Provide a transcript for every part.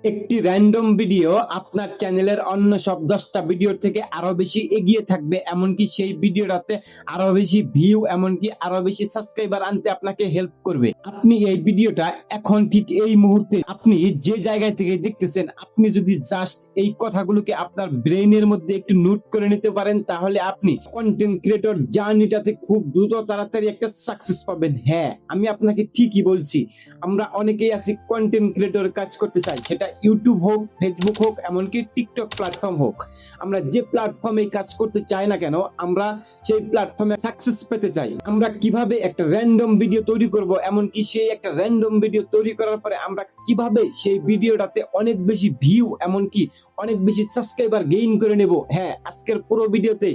একটি random video আপনার চ্যানেলের অন্য সব 10টা ভিডিওর থেকে আরো বেশি এগিয়ে থাকবে, এমনকি সেই ভিডিওটাতে আরো বেশি ভিউ, এমনকি আরো বেশি সাবস্ক্রাইবার আনতে আপনাকে হেল্প করবে। আপনি এই ভিডিওটা এখন ঠিক এই মুহূর্তে আপনি যে জায়গায় থেকে দেখতেছেন, আপনি যদি জাস্ট এই কথাগুলোকে আপনার ব্রেইনের মধ্যে একটু নোট করে নিতে পারেন, তাহলে আপনি কন্টেন্ট ক্রিয়েটর জার্নিটাতে খুব দ্রুত তাড়াতাড়ি একটা সাকসেস পাবেন। হ্যাঁ, আমি আপনাকে ঠিকই বলছি। আমরা অনেকেই আছি কন্টেন্ট ক্রিয়েটর কাজ করতে চাই, সেটা ইউটিউব হোক, ফেসবুক হোক, এমনকি টিকটক প্ল্যাটফর্ম হোক। আমরা যে প্ল্যাটফর্মে কাজ করতে চাই না কেন, আমরা সেই প্ল্যাটফর্মে সাকসেস পেতে চাই। আমরা কিভাবে একটা র্যান্ডম ভিডিও তৈরি করব, এমনকি সেই একটা র্যান্ডম ভিডিও তৈরি করার পরে আমরা কিভাবে সেই ভিডিওটাতে অনেক বেশি ভিউ, এমনকি অনেক বেশি সাবস্ক্রাইবার গেইন করে নেব। হ্যাঁ, আজকের পুরো ভিডিওতে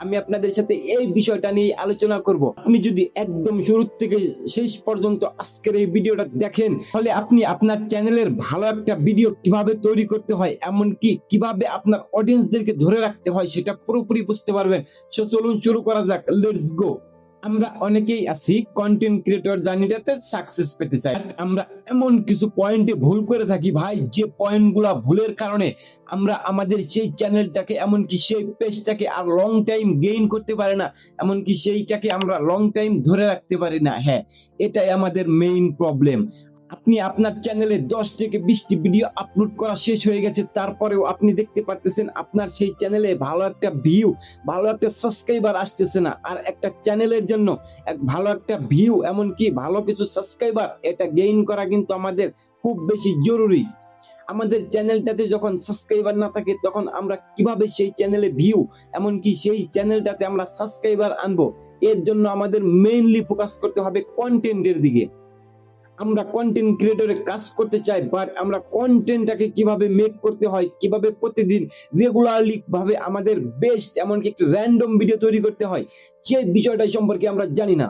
আমি আপনাদের সাথে এই বিষয়টা নিয়ে আলোচনা করব। আপনি যদি একদম শুরু থেকে শেষ পর্যন্ত আজকের এই ভিডিওটা দেখেন, তাহলে আপনি আপনার চ্যানেলের ভালো একটা ভিডিও কিভাবে তৈরি করতে হয়, এমনকি কিভাবে আপনার অডিয়েন্সদেরকে ধরে রাখতে হয়, সেটা পুরোপুরি বুঝতে পারবেন। সো চলুন শুরু করা যাক, লেটস গো। আমরা অনেকেই আছি কন্টেন্ট ক্রিয়েটর জার্নিটাতে সাকসেস পেতে চাই, আমরা এমন কিছু পয়েন্টে ভুল করে থাকি ভাই, যে পয়েন্টগুলা ভুলের কারণে আমরা আমাদের সেই চ্যানেলটাকে, এমনকি সেই পেজটাকে আর লং টাইম গেইন করতে পারি না, এমনকি সেইটাকে আমরা লং টাইম ধরে রাখতে পারি না। হ্যাঁ, এটাই আমাদের মেইন প্রবলেম। আপনি আপনার চ্যানেলে 10 থেকে 20টি ভিডিও আপলোড করা শেষ হয়ে গেছে, তারপরেও আপনি দেখতে পারতেছেন আপনার সেই চ্যানেলে ভালো একটা ভিউ, ভালো একটা সাবস্ক্রাইবার আসতেছে না। আর একটা চ্যানেলের জন্য ভালো একটা ভিউ, এমনকি ভালো কিছু সাবস্ক্রাইবার, এটা গেইন করা কিন্তু আমাদের খুব বেশি জরুরি। আমাদের চ্যানেলটাতে যখন সাবস্ক্রাইবার না থাকে, তখন আমরা কিভাবে সেই চ্যানেলে ভিউ, এমনকি সেই চ্যানেলটাতে আমরা সাবস্ক্রাইবার আনবো? এর জন্য আমাদের মেইনলি ফোকাস করতে হবে কন্টেন্টের দিকে। আমরা কন্টেন্ট ক্রিয়েটরে কাজ করতে চাই, বাট আমরা কন্টেন্টটাকে কিভাবে মেক করতে হয়, কিভাবে প্রতিদিন রেগুলারলি ভাবে আমাদের বেস্ট, এমনকি একটা র্যান্ডম ভিডিও তৈরি করতে হয়, সেই বিষয়টা সম্পর্কে আমরা জানি না।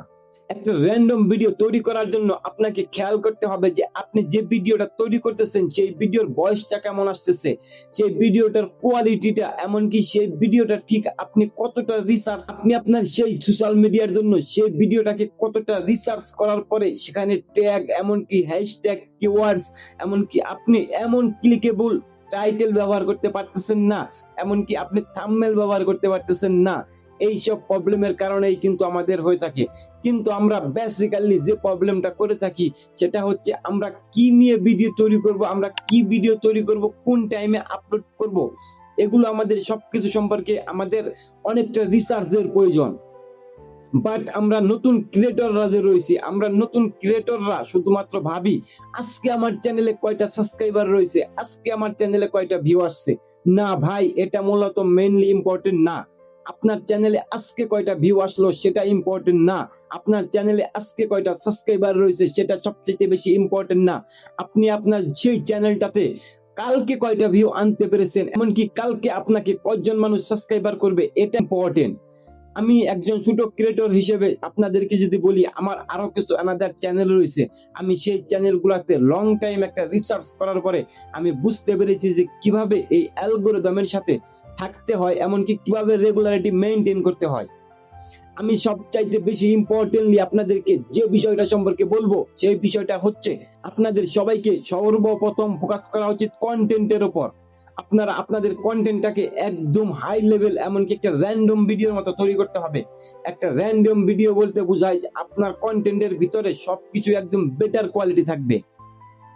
একটা র্যান্ডম ভিডিও তৈরি করার জন্য আপনাকে খেয়াল করতে হবে যে আপনি যে ভিডিওটা তৈরি করতেছেন, সেই ভিডিওর ভয়েসটা কেমন আসতেছে, সেই ভিডিওটার কোয়ালিটিটা, এমনকি সেই ভিডিওটা ঠিক আপনি কতটা রিসার্চ, আপনি আপনার সেই সোশ্যাল মিডিয়ার জন্য সেই ভিডিওটাকে কতটা রিসার্চ করার পরে সেখানে ট্যাগ, এমনকি হ্যাশট্যাগ, কিওয়ার্ডস, এমনকি আপনি এমন ক্লিকেবল টাইটেল ব্যবহার করতে পারতেছেন না, এমনকি আপনি থাম্বনেল ব্যবহার করতে পারতেছেন না। এইসব প্রবলেমের কারণেই কিন্তু আমাদের হয়ে থাকে। কিন্তু আমরা বেসিক্যালি যে প্রবলেমটা করে থাকি, সেটা হচ্ছে আমরা কি নিয়ে ভিডিও তৈরি করব, আমরা কি ভিডিও তৈরি করব, কোন টাইমে আপলোড করব, এগুলো আমাদের সবকিছু সম্পর্কে আমাদের অনেকটা রিসার্চের প্রয়োজন। বাট আমরা নতুন ক্রিয়েটররা যে রয়েছি, আমরা নতুন ক্রিয়েটররা শুধুমাত্র ভাবি আজকে আমার চ্যানেলে কয়টা সাবস্ক্রাইবার রয়েছে, আজকে আমার চ্যানেলে কয়টা ভিউ আসছে। না ভাই, এটা মূলত মেইনলি ইম্পর্টেন্ট না। আপনার চ্যানেলে আজকে কয়টা ভিউ আসলো সেটা ইম্পর্টেন্ট না, আপনার চ্যানেলে আজকে কয়টা সাবস্ক্রাইবার রয়েছে সেটা সবচেয়ে বেশি ইম্পর্টেন্ট না। আপনি আপনার সেই চ্যানেলটাতে কালকে কয়টা ভিউ আনতে পেরেছেন, এমনকি কালকে আপনাকে কয়জন মানুষ সাবস্ক্রাইবার করবে, এটা ইম্পর্টেন্ট। আমি একজন ছোট ক্রিয়েটর হিসেবে আপনাদেরকে যদি বলি, আমার আরো কিছু আনাদার চ্যানেল রয়েছে। আমি সেই চ্যানেলগুলোতে লং টাইম একটা রিসার্চ করার পরে আমি বুঝতে পেরেছি যে কিভাবে এই অ্যালগরিদমের সাথে থাকতে হয়, এমনকি কিভাবে রেগুলারিটি মেইনটেইন করতে হয়। আমি সবচাইতে বেশি ইম্পর্টেন্টলি আপনাদেরকে যে বিষয়টা সম্পর্কে বলবো, সেই বিষয়টা হচ্ছে আপনাদের সবাইকে সর্বপ্রথম ফোকাস করা উচিত কন্টেন্টের উপর। আপনারা আপনাদের কন্টেন্টটাকে একদম হাই লেভেল, এমনকি একটা র্যান্ডম ভিডিওর মতো তৈরি করতে হবে। একটা র্যান্ডম ভিডিও বলতে বোঝায় যে আপনার কন্টেন্টের ভিতরে সবকিছু একদম বেটার কোয়ালিটি থাকবে।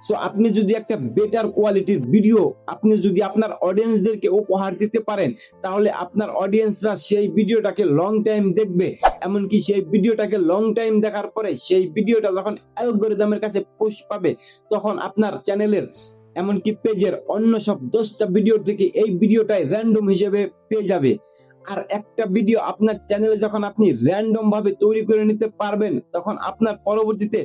সো আপনি যদি একটা বেটার কোয়ালিটির ভিডিও আপনি যদি আপনার অডিয়েন্সদেরকে উপহার দিতে পারেন, তাহলে আপনার অডিয়েন্সরা সেই ভিডিওটাকে লং টাইম দেখবে, এমনকি সেই ভিডিওটাকে লং টাইম দেখার পরে সেই ভিডিওটা যখন অ্যালগরিদমের কাছে পুশ পাবে, তখন আপনার চ্যানেলের, এমনকি পেজের অন্য সব 10টা ভিডিও থেকে এই ভিডিওটাই র্যান্ডম হিসেবে পেয়ে যাবে। আর একটা ভিডিও আপনার চ্যানেলে যখন আপনি র্যান্ডম ভাবে তৈরি করে নিতে পারবেন, তখন আপনার পরবর্তীতে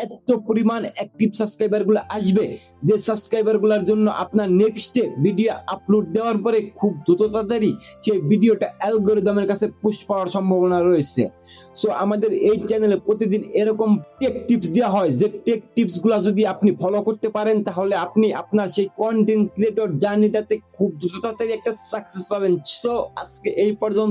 এত পরিমাণ অ্যাক্টিভ সাবস্ক্রাইবার গুলো আসবে, যে সাবস্ক্রাইবার গুলোর জন্য আপনার নেক্সটে ভিডিও আপলোড দেওয়ার পরে খুব দ্রুত তাড়াতাড়ি সেই ভিডিওটা অ্যালগরিদমের কাছে পুশ পাওয়ার সম্ভাবনা রয়েছে। সো আমাদের এই চ্যানেলে প্রতিদিন এরকম টেক টিপস দেওয়া হয়, যে টেক টিপস গুলা যদি আপনি ফলো করতে পারেন, তাহলে আপনি আপনার সেই কন্টেন্ট ক্রিয়েটর জার্নিটাতে খুব দ্রুত তাড়াতাড়ি একটা সাকসেস পাবেন। সো আজকে এই পর্যন্ত।